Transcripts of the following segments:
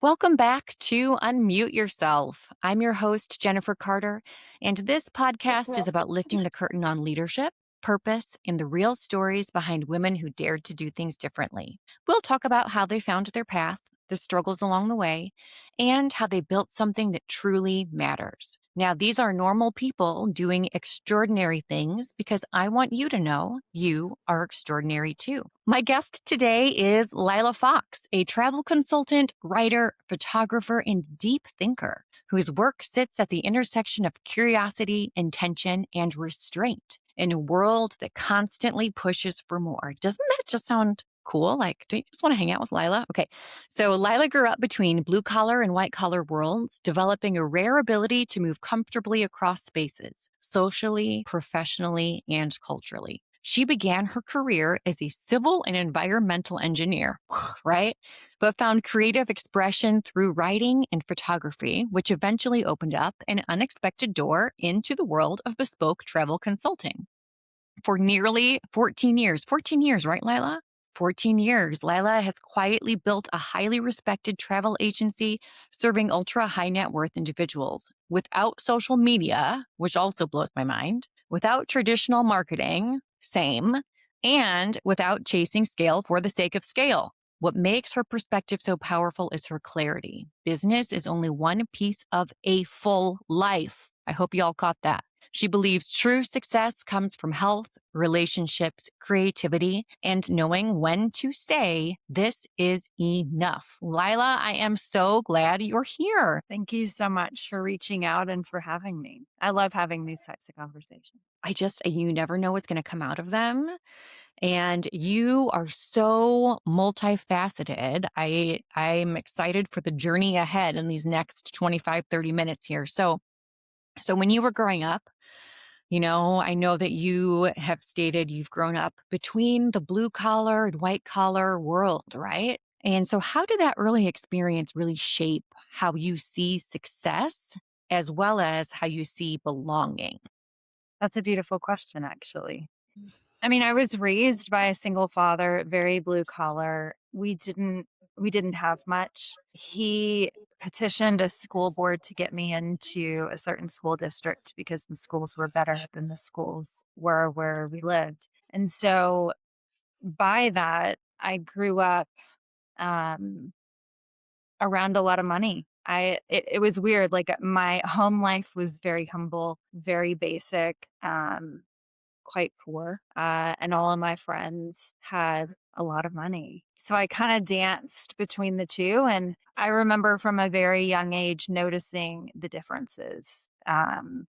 Welcome back to Unmute Yourself. I'm your host, Jennifer Carter, and this podcast is about lifting the curtain on leadership, purpose, and the real stories behind women who dared to do things differently. We'll talk about how they found their path, the struggles along the way, and how they built something that truly matters. Now, these are normal people doing extraordinary things because I want you to know you are extraordinary too. My guest today is Lila Fox, a travel consultant, writer, photographer, and deep thinker whose work sits at the intersection of curiosity, intention, and restraint in a world that constantly pushes for more. Doesn't that just sound cool? Like, do you just want to hang out with Lila? Okay. So Lila grew up between blue collar and white collar worlds, developing a rare ability to move comfortably across spaces, socially, professionally, and culturally. She began her career as a civil and environmental engineer, right? But found creative expression through writing and photography, which eventually opened up an unexpected door into the world of bespoke travel consulting. For nearly 14 years, right, Lila? 14 years, Lila has quietly built a highly respected travel agency serving ultra high net worth individuals without social media, which also blows my mind, without traditional marketing, same, and without chasing scale for the sake of scale. What makes her perspective so powerful is her clarity. Business is only one piece of a full life. I hope you all caught that. She believes true success comes from health, relationships, creativity, and knowing when to say, this is enough. Lila, I am so glad you're here. Thank you so much for reaching out and for having me. I love having these types of conversations. You never know what's going to come out of them. And you are so multifaceted. I'm excited for the journey ahead in these next 25, 30 minutes here. So when you were growing up, I know that you have stated you've grown up between the blue collar and white collar world, right? And so how did that early experience really shape how you see success as well as how you see belonging? That's a beautiful question, actually. I mean, I was raised by a single father, very blue collar. We didn't have much. He petitioned a school board to get me into a certain school district because the schools were better than the schools were where we lived. And so by that, I grew up um around a lot of money. It was weird, like, my home life was very humble, very basic, quite poor, and all of my friends had a lot of money. So I kinda danced between the 2, and I remember from a very young age noticing the differences, and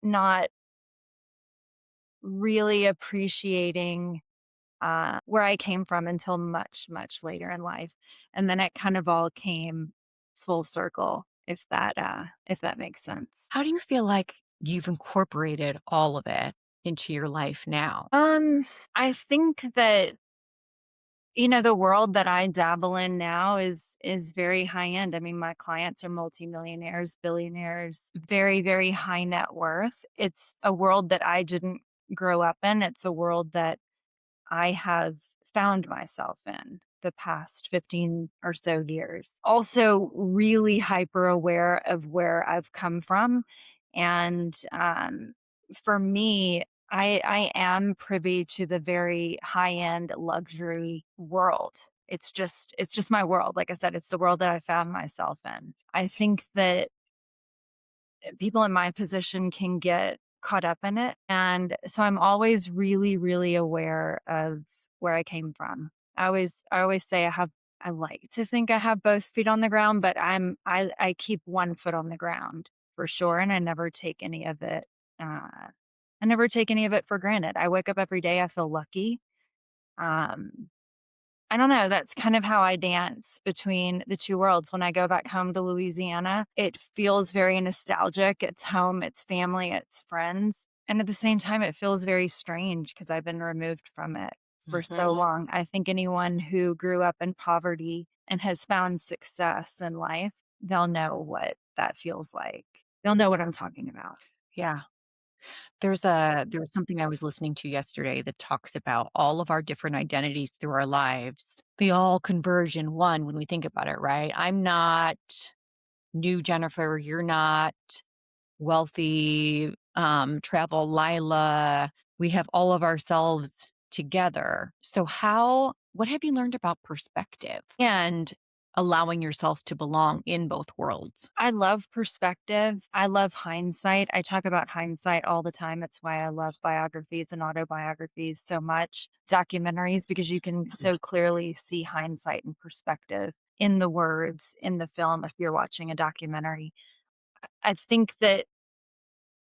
not really appreciating where I came from until much, much later in life. And then it kind of all came full circle, if that makes sense. How do you feel like you've incorporated all of it into your life now? Um, I think that the world that I dabble in now is very high end. I mean, my clients are multimillionaires, billionaires, very, very high net worth. It's a world that I didn't grow up in. It's a world that I have found myself in the past 15 or so years. Also, really hyper aware of where I've come from. And for me, I am privy to the very high end luxury world. It's just my world. Like I said, it's the world that I found myself in. I think that people in my position can get caught up in it. And so I'm always really, really aware of where I came from. I always say I like to think I have both feet on the ground, but I keep one foot on the ground for sure. And uh I never take any of it for granted. I wake up every day, I feel lucky. Um I don't know, that's kind of how I dance between the 2 worlds. When I go back home to Louisiana, it feels very nostalgic. It's home, it's family, it's friends, and at the same time, it feels very strange because 'cause I've been removed from it for so Mhm. long. I think anyone who grew up in poverty and has found success in life, they'll know what that feels like. They'll know what I'm talking about. Yeah. There was something I was listening to yesterday that talks about all of our different identities through our lives. They all converge in one when we think about it, right? I'm not new Jennifer, you're not wealthy, travel Lila. We have all of ourselves together. So what have you learned about perspective and allowing yourself to belong in both worlds? I love perspective. I love hindsight. I talk about hindsight all the time. It's why I love biographies and autobiographies so much. Documentaries, because you can so clearly see hindsight and perspective in the words, in the film, if you're watching a documentary. I think that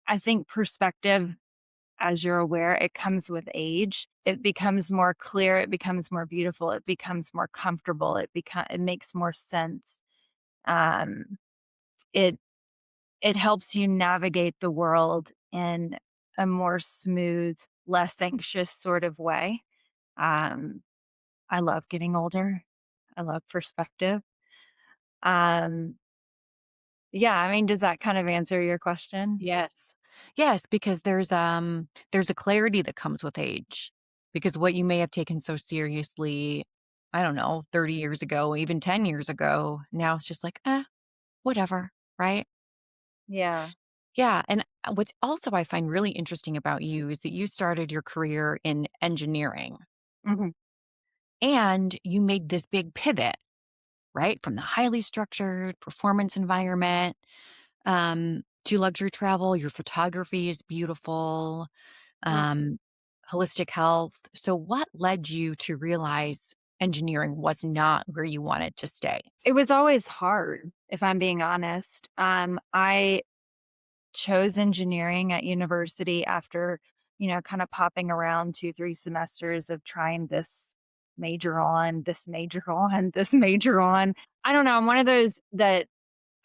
I think perspective, as you're aware, it comes with age. It becomes more clear, it becomes more beautiful, it becomes more comfortable, it makes more sense. Um, it it helps you navigate the world in a more smooth, less anxious sort of way. Um, I love getting older. I love perspective. Um, yeah, I mean, does that kind of answer your question? Yes. Yes, because there's a clarity that comes with age. Because what you may have taken so seriously, I don't know, 30 years ago, even 10 years ago, now it's just like, whatever, right? Yeah. Yeah, and what's also I find really interesting about you is that you started your career in engineering Mhm. and you made this big pivot, right? From the highly structured performance environment to luxury travel. Your photography is beautiful, Mm. um, holistic health. So, what led you to realize engineering was not where you wanted to stay? It was always hard, if I'm being honest. I chose engineering at university after, kind of popping around 2, 3 semesters of trying this major on, this major on, this major on. I don't know, I'm one of those that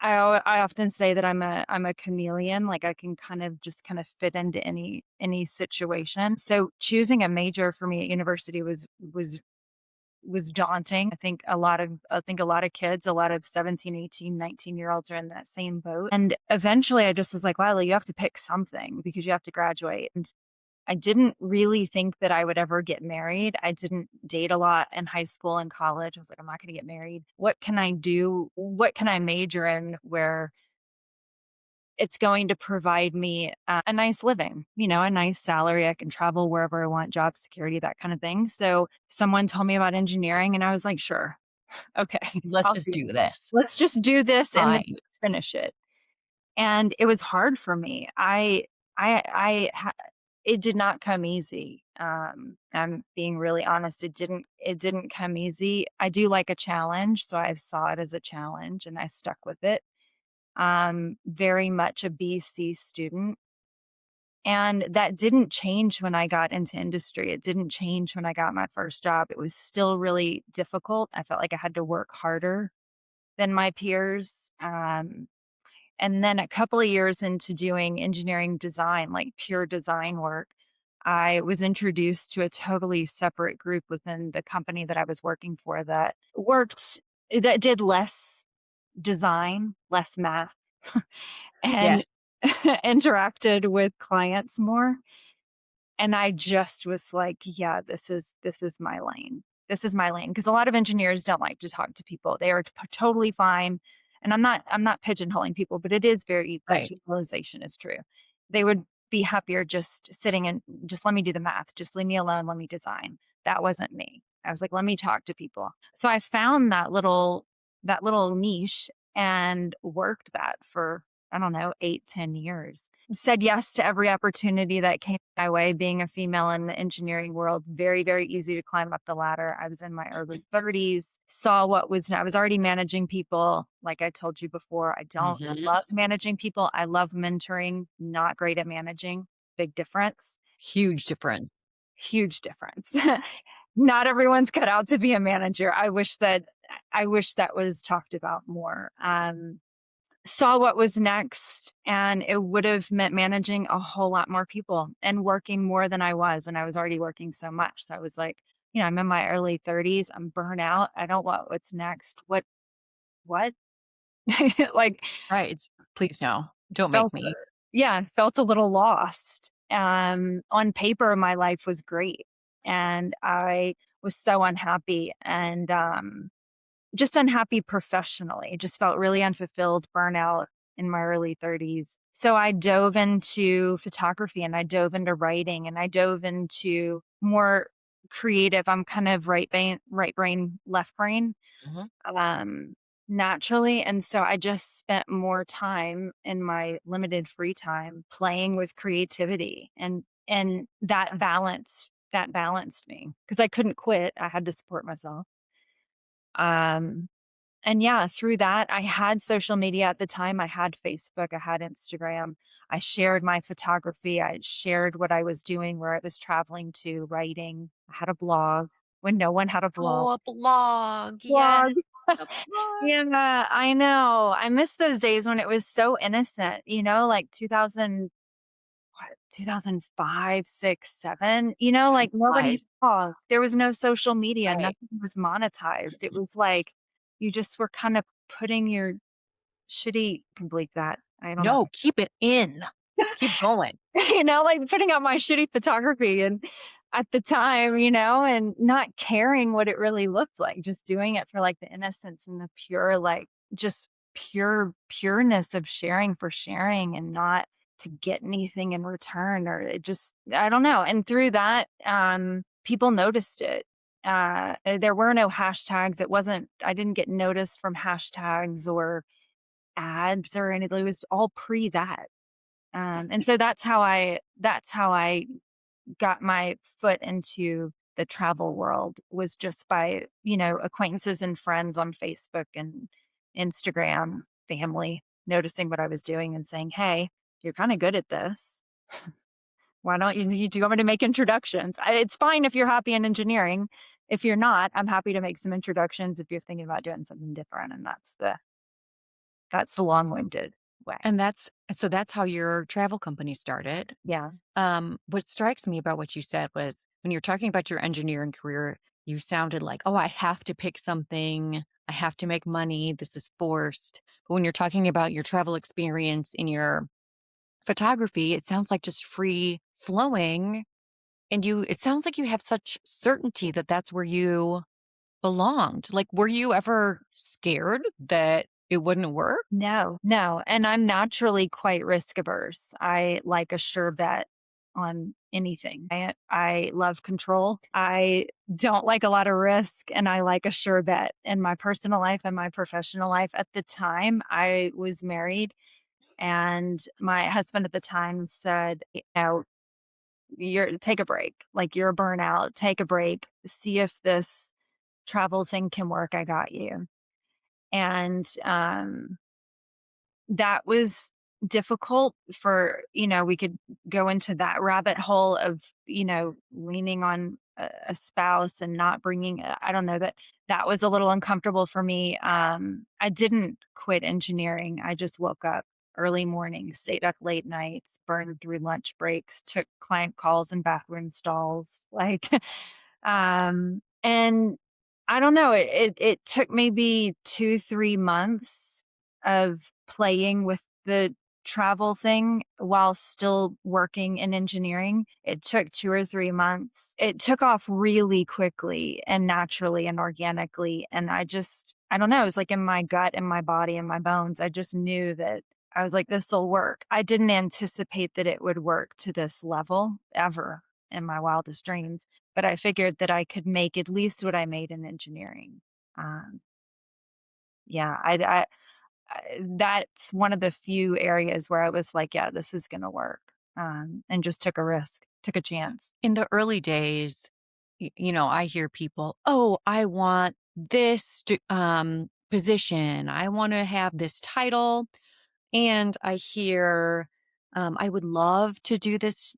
I often say that I'm a chameleon, like, I can kind of fit into any situation. So, choosing a major for me at university was daunting. I think a lot of kids, a lot of 17, 18, 19-year-olds are in that same boat. And eventually I just was like, "Lila, you have to pick something because you have to graduate." And I didn't really think that I would ever get married. I didn't date a lot in high school and college. I was like, "I'm not gonna get married. What can I do? What can I major in where it's going to provide me a nice living, a nice salary. I can travel wherever I want, job security, that kind of thing." So someone told me about engineering and I was like, sure, okay, Let's I'll just do do it. this. Let's just do this and then Right. let's finish it. And it was hard for me. It did not come easy. I'm being really honest. It didn't come easy. I do like a challenge, so I saw it as a challenge and I stuck with it. Very much a BC student. And that didn't change when I got into industry. It didn't change when I got my first job. It was still really difficult. I felt like I had to work harder than my peers. And then a couple of years into doing engineering design, like pure design work, I was introduced to a totally separate group within the company that I was working for that did less design, less math, and Yes. interacted with clients more. And I just was like, "Yeah, this is my lane. This is my lane." Because a lot of engineers don't like to talk to people. They are totally fine, and I'm not pigeonholing people, but it is that Right. generalization is true. They would be happier just sitting and just let me do the math. Just leave me alone, let me design. That wasn't me. I was like, "Let me talk to people." So I found that little niche and worked that for, I don't know, 8, 10 years. Said yes to every opportunity that came my way. Being a female in the engineering world, very, very easy to climb up the ladder. I was in my early 30s, saw I was already managing people. Like I told you before, I don't Mhm. love managing people. I love mentoring, not great at managing. Big difference. Huge difference. Huge difference. Not everyone's cut out to be a manager. I wish that was talked about more. Saw what was next, and it would have meant managing a whole lot more people and working more than I was, and I was already working so much. So I was like, I'm in my early 30s, I'm burnout. I don't want what's next. What? Like, Right, it's please no, don't make felt me. yeah, felt a little lost. On paper, my life was great, and I was so unhappy and, just unhappy professionally, just felt really unfulfilled, burnout in my early 30s. So I dove into photography and I dove into writing and I dove into more creative. I'm kind of right brain, left brain, Mhm. um, naturally. And so I just spent more time in my limited free time playing with creativity and that balanced me because I couldn't quit. I had to support myself. Um, and yeah, through that, I had social media at the time. I had Facebook, I had Instagram. I shared my photography. I shared what I was doing, where I was traveling to, writing. I had a blog when no one had a blog. Oh, a blog. Yes, Blog. a blog. Yeah, I know. I miss those days when it was so innocent, like 2000, what, 2005, 6, 7, like nobody 5. saw. There was no social media, Right. nothing was monetized. It was like you just were kind of putting your shitty complete that. I don't know. No, keep it in. Keep going. Like putting out my shitty photography and at the time, and not caring what it really looked like, just doing it for like the innocence and the pure, like just pure pureness of sharing for sharing and not to get anything in return or it just I don't know. And through that, people noticed it. There were no hashtags. I didn't get noticed from hashtags or ads or anything. It was all pre that. And so that's how I got my foot into the travel world was just by, acquaintances and friends on Facebook and Instagram, family noticing what I was doing and saying, "Hey, you're kind of good at this. Why don't do you want me to make introductions? It's fine if you're happy in engineering. If you're not, I'm happy to make some introductions if you're thinking about doing something different." And that's the long-winded way. And that's how your travel company started. Yeah. What strikes me about what you said was when you're talking about your engineering career, you sounded like, "Oh, I have to pick something. I have to make money. This is forced." But when you're talking about your travel experience in your photography, it sounds like just free flowing, and it sounds like you have such certainty that that's where you belonged. Like, were you ever scared that it wouldn't work? No, no, and I'm naturally quite risk averse. I like a sure bet on anything. I love control. I don't like a lot of risk, and I like a sure bet in my personal life and my professional life. At the time, I was married, and my husband at the time said, "You're take a break. Like, you're a burnout. Take a break. See if this travel thing can work. I got you." And, that was difficult we could go into that rabbit hole of, leaning on a spouse and not bringing I don't know, that was a little uncomfortable for me. I didn't quit engineering. I just woke up early mornings, stayed up late nights, burned through lunch breaks, took client calls in bathroom stalls, like, and I don't know, it took maybe 2, 3 months of playing with the travel thing while still working in engineering. It took 2 or 3 months. It took off really quickly and naturally and organically, and I don't know, it was like in my gut, in my body, in my bones. I just knew that I was like, "This'll work." I didn't anticipate that it would work to this level ever in my wildest dreams, but I figured that I could make at least what I made in engineering. Um, yeah, that's one of the few areas where I was like, "Yeah, this is gonna work," and just took a risk, took a chance. In the early days, I hear people, "Oh, I want this position. I want to have this title." And I hear, "I would love to do this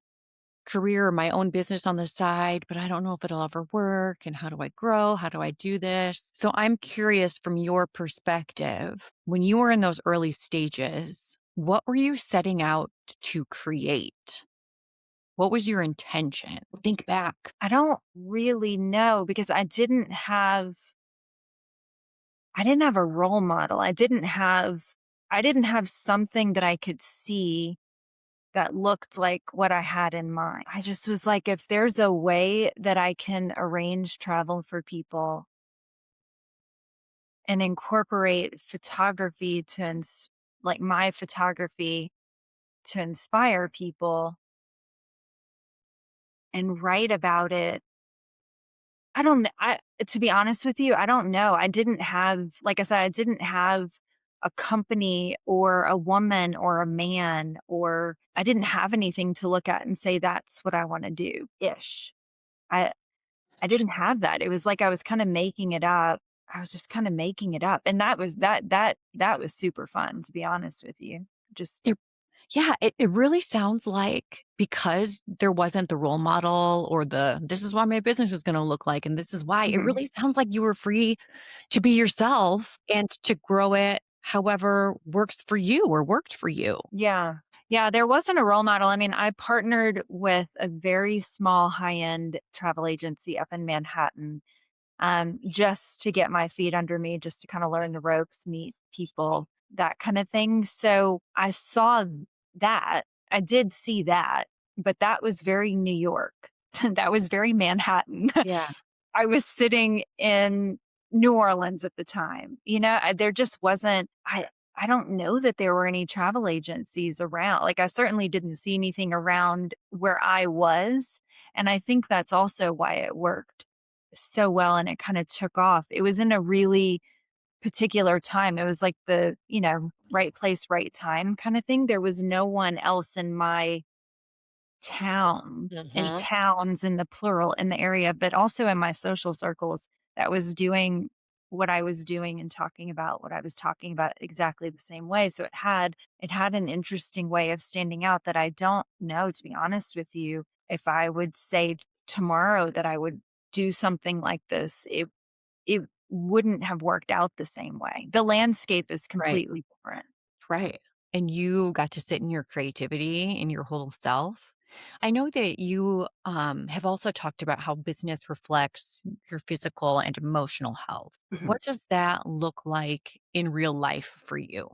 career or my own business on the side, but I don't know if it'll ever work. And how do I grow? How do I do this?" So I'm curious from your perspective, when you were in those early stages, what were you setting out to create? What was your intention? Think back. I don't really know because I didn't have a role model. I didn't have something that I could see that looked like what I had in mind. I just was like, if there's a way that I can arrange travel for people and incorporate photography like my photography to inspire people and write about it. I don't kn I To be honest with you, I don't know. I didn't have like I said, I didn't have a company or a woman or a man, or I didn't have anything to look at and say, "That's what I wanna do," ish. I I didn't have that. It was like I was kinda making it up. I was just kinda making it up, and that was super fun, to be honest with you. Just It Yeah, it really sounds like because there wasn't the role model or "This is what my business is gonna look like, and this is why." It Mhm. really sounds like you were free to be yourself and to grow it however works for you or worked for you. Yeah. Yeah, there wasn't a role model. I mean, I partnered with a very small high-end travel agency up in Manhattan, just to get my feet under me, just to kinda learn the ropes, meet people, that kinda thing. So, I saw that. I did see that, but that was very New York. That was very Manhattan. Yeah. I was sitting in New Orleans at the time, there just wasn't I don't know that there were any travel agencies around, like, I certainly didn't see anything around where I was, and I think that's also why it worked so well and it kinda took off. It was in a really particular time. It was like right place, right time kinda thing. There was no one else in my town and Mhm. towns in the plural in the area, but also in my social circles that was doing what I was doing and talking about what I was talking about exactly the same way. So it had an interesting way of standing out that I don't know, to be honest with you, if I would say tomorrow that I would do something like this, it wouldn't have worked out the same way. The landscape is Right. completely different. Right. And you got to sit in your creativity and your whole self. I know that you have also talked about how business reflects your physical and emotional health. Mhm. What does that look like in real life for you?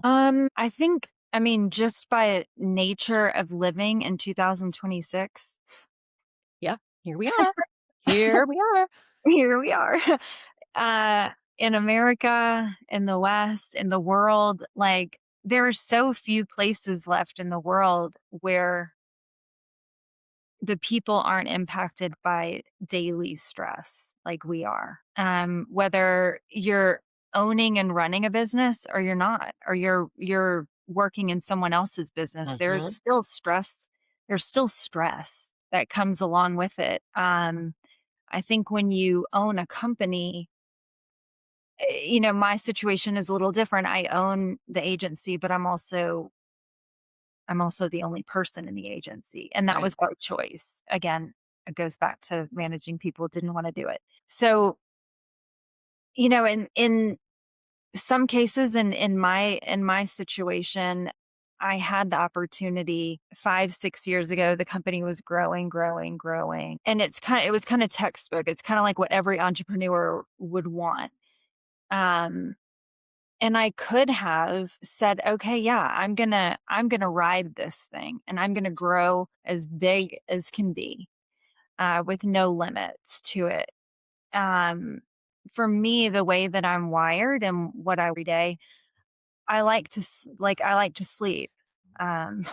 I mean, just by nature of living in 2026, Yeah, here we are. Here we are. here we are. In America, in the West, in the world, like, there are so few places left in the world where the people aren't impacted by daily stress like we are. Whether you're owning and running a business or you're not, or you're working in someone else's business, Mhm. there's still stress that comes along with it. I think when you own a company, my situation is a little different. I own the agency, but I'm also the only person in the agency, and that Right. was by choice. Again, it goes back to managing people, didn't wanna do it. So, in some cases in my situation, I had the opportunity 5, 6 years ago, the company was growing, growing, growing, and it was kinda textbook. It's kinda like what every entrepreneur would want. Um And I could have said, "Okay, yeah, I'm gonna ride this thing, and I'm gonna grow as big as can be, with no limits to it." Um, for me, the way that I'm wired and what I every day, I like to sleep. Um,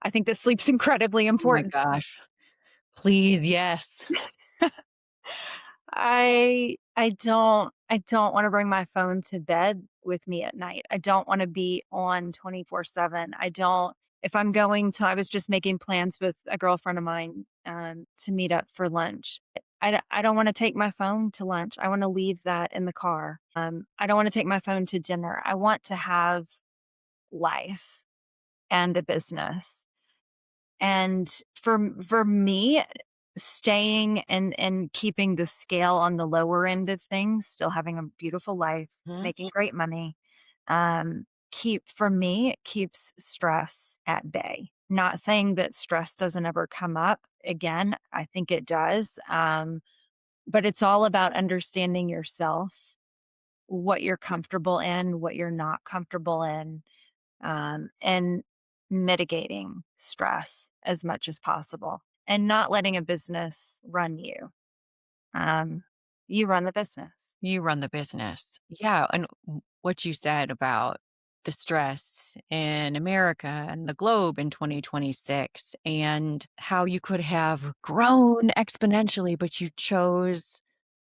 I think that sleep's incredibly Oh my important. gosh. Please, yes. I don't wanna bring my phone to bed with me at night. I don't wanna be on 24/7. I don't If I'm going to I was just making plans with a girlfriend of mine, to meet up for lunch. I don't wanna take my phone to lunch. I wanna leave that in the car. I don't wanna take my phone to dinner. I want to have life and a business. And for me, staying and keeping the scale on the lower end of things, still having a beautiful life, Mhm. making great money, it keeps stress at bay. Not saying that stress doesn't ever come up. Again, I think it does. But it's all about understanding yourself, what you're comfortable in, what you're not comfortable in. And mitigating stress as much as possible and not letting a business run you. Um, you run the business. You run the business. Yeah, and what you said about the stress in America and the globe in 2026 and how you could have grown exponentially, but you chose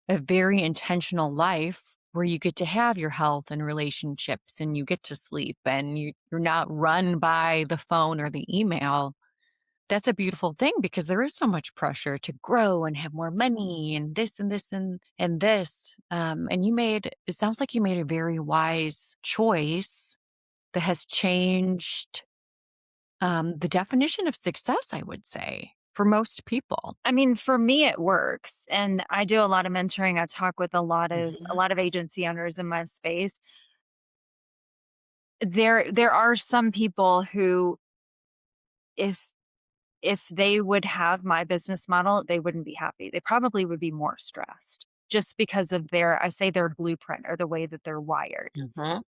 a very intentional life where you get to have your health and relationships and you get to sleep and you're not run by the phone or the email. That's a beautiful thing because there is so much pressure to grow and have more money and this and this and this. And it sounds like you made a very wise choice that has changed the definition of success, I would say, for most people. I mean, for me, it works, and I do a lot of mentoring. I talk with a Mhm. lot of agency owners in my space. There are some people who, if if they would have my business model, they wouldn't be happy. They probably would be more stressed just because of their blueprint or the way that they're wired. Mhm.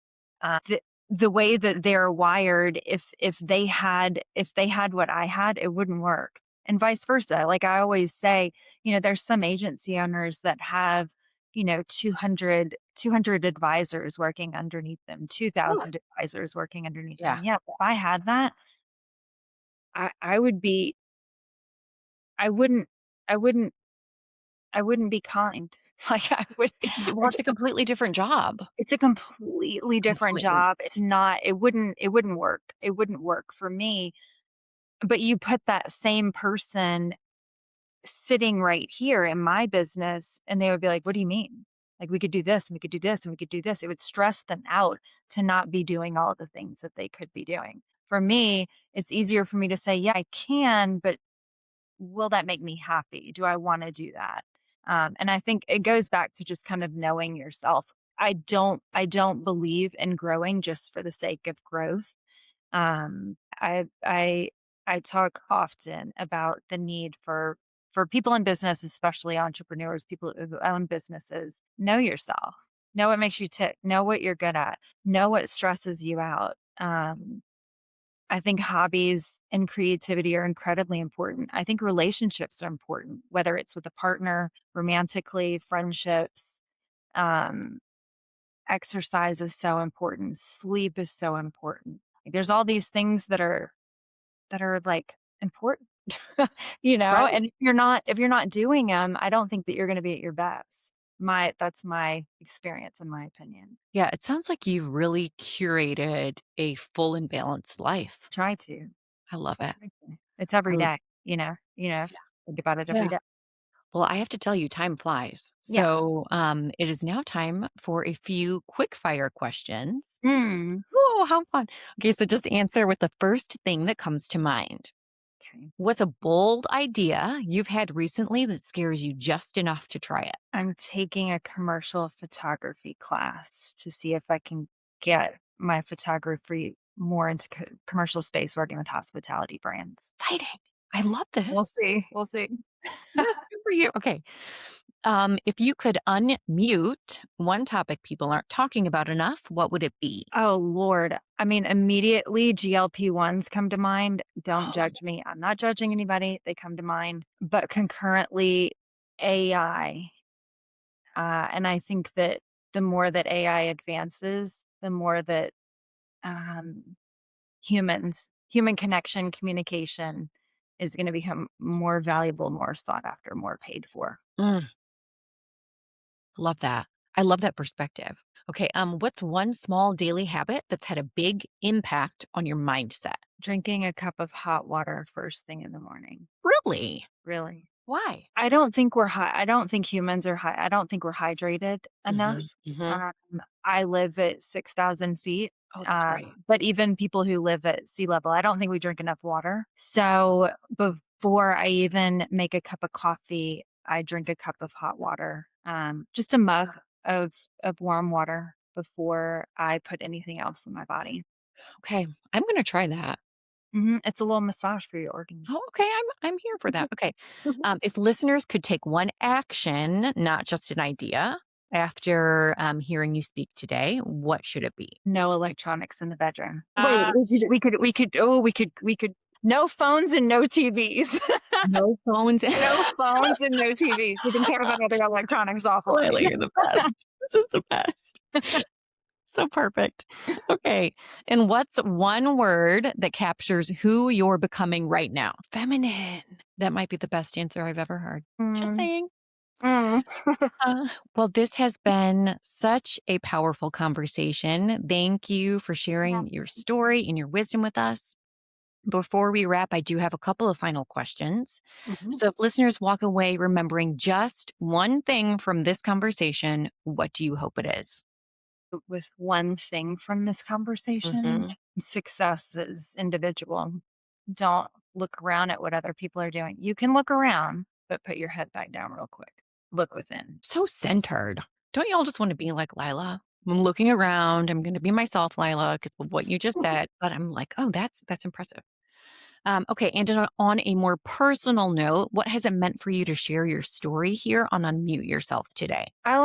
The way that they're wired, if they had what I had, it wouldn't work, and vice versa. Like I always say, there's some agency owners that have, 200 advisors working underneath them, Oh, 2,000 advisors working underneath yeah. them. Yeah, if I had that, I would be I wouldn't I wouldn't I wouldn't be kind. Like I would Well, it's a completely different job. It's a completely different Completely. job. It wouldn't work. It wouldn't work for me. But you put that same person sitting right here in my business, and they would be like, "What do you mean? Like, we could do this, and we could do this, and we could do this." It would stress them out to not be doing all the things that they could be doing. For me, it's easier for me to say, "Yeah, I can, but will that make me happy? Do I wanna do that?" And I think it goes back to just kind of knowing yourself. I don't believe in growing just for the sake of growth. I talk often about the need for people in business, especially entrepreneurs, people who own businesses. Know yourself. Know what makes you tick. Know what you're good at. Know what stresses you out. I think hobbies and creativity are incredibly important. I think relationships are important, whether it's with a partner, romantically, friendships. Um, Exercise is so important. Sleep is so important. Like, there's all these things that are like important, Right. And if you're not doing them, I don't think that you're going to be at your best. That's my experience and my opinion. Yeah, it sounds like you've really curated a full and balanced life. Try to. I love I it. try to. It's every I day. Think about it every Yeah. day. Well, I have to tell you, time flies. Yeah. So it is now time for a few quick fire questions. Mm. Oh, how fun. Okay, so just answer with the first thing that comes to mind. Okay. What's a bold idea you've had recently that scares you just enough to try it? I'm taking a commercial photography class to see if I can get my photography more into commercial space working with hospitality brands. Exciting. I love We'll this. see. We'll see. Yes, good for you. Okay. If you could unmute one topic people aren't talking about enough, what would it be? Oh, Lord. I mean, immediately GLP-1s come to mind. Don't Oh, judge me. I'm not judging anybody. They come to mind. But concurrently, AI. And I think that the more that AI advances, the more that um, human connection, communication is going to become more valuable, more sought after, more paid for. mm, love that. I love that perspective. Okay. What's one small daily habit that's had a big impact on your mindset? Drinking a cup of hot water first thing in the morning, Really? really. Why? I don't think humans are high. I don't think we're hydrated enough. Hmm. Hmm. Um, I live at 6,000 feet. Oh, that's right. But even people who live at sea level, I don't think we drink enough water. So before I even make a cup of coffee, I drink a cup of hot water, just a mug of warm water before I put anything else in my body. Okay. I'm going to try that. It's a little massage for your organs. Oh, okay. I'm here for that. Okay. If listeners could take one action, not just an idea, after hearing you speak today, what should it be? No electronics in the bedroom. Wait, Ah, we could no phones and no TVs. no phones. No phones and no TVs. We can talk about other electronics Lila, offline. you're the best. This is the best. So perfect. Okay. And what's one word that captures who you're becoming right now? Feminine. That might be the best answer I've ever heard. Just Mm, saying. mm. Well, this has been such a powerful conversation. Thank you for Yeah. sharing your story and your wisdom with us. Before we wrap, I do have a couple of final questions. Mhm. So, if listeners walk away remembering just one thing from this conversation, what do you hope it is? With one thing from this conversation, Hmm. success is individual. Don't look around at what other people are doing. You can look around, but put your head back down real quick. Look within. So centered. Don't you all just want to be like Lila? I'm looking around. I'm going to be myself, Lila, because of what you just said. But I'm like, oh, that's impressive. Okay, and on a more personal note, what has it meant for you to share your story here on Unmute Yourself today? I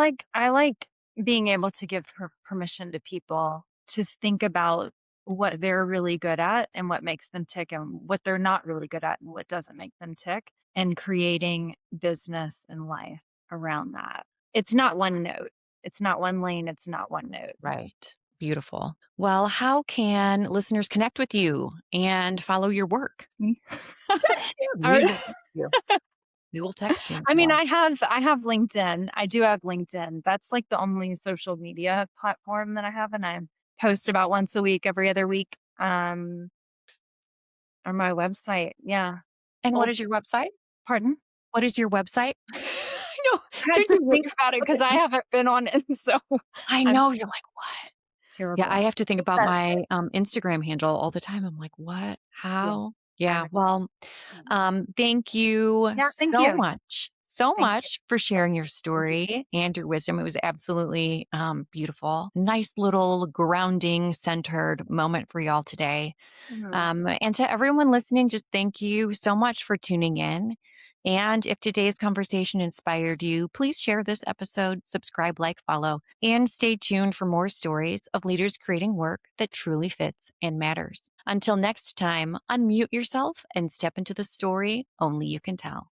like being able to give permission to people to think about what they're really good at and what makes them tick and what they're not really good at and what doesn't make them tick and creating business and life around that. It's not one note. It's not one lane. It's not one note. Right. Beautiful. Well, how can listeners connect with you and follow your work? Me. Text you. All We right. will text you. We will text you. I mean, Well, I have LinkedIn. I do have LinkedIn. That's like the only social media platform that I have, and I post about once a week, every other week, on my website. Yeah. and what Old is your website? Pardon? What is your website? I know. I had Don't to you think really about it because I haven't been on it, so I I'm know. You're like, what? Yeah, I terrible. have to think What's about that my say? Instagram handle all the time. I'm like, what? Yeah. How? I Yeah. know. Well, Mhm. thank you Yeah, thank you. so Thank you. much for sharing your Thank you. story and your wisdom. It was absolutely beautiful. Nice little grounding, centered moment for y'all today. Mhm. And to everyone listening, just thank you so much for tuning in. And if today's conversation inspired you, please share this episode, subscribe, like, follow, and stay tuned for more stories of leaders creating work that truly fits and matters. Until next time, unmute yourself and step into the story only you can tell.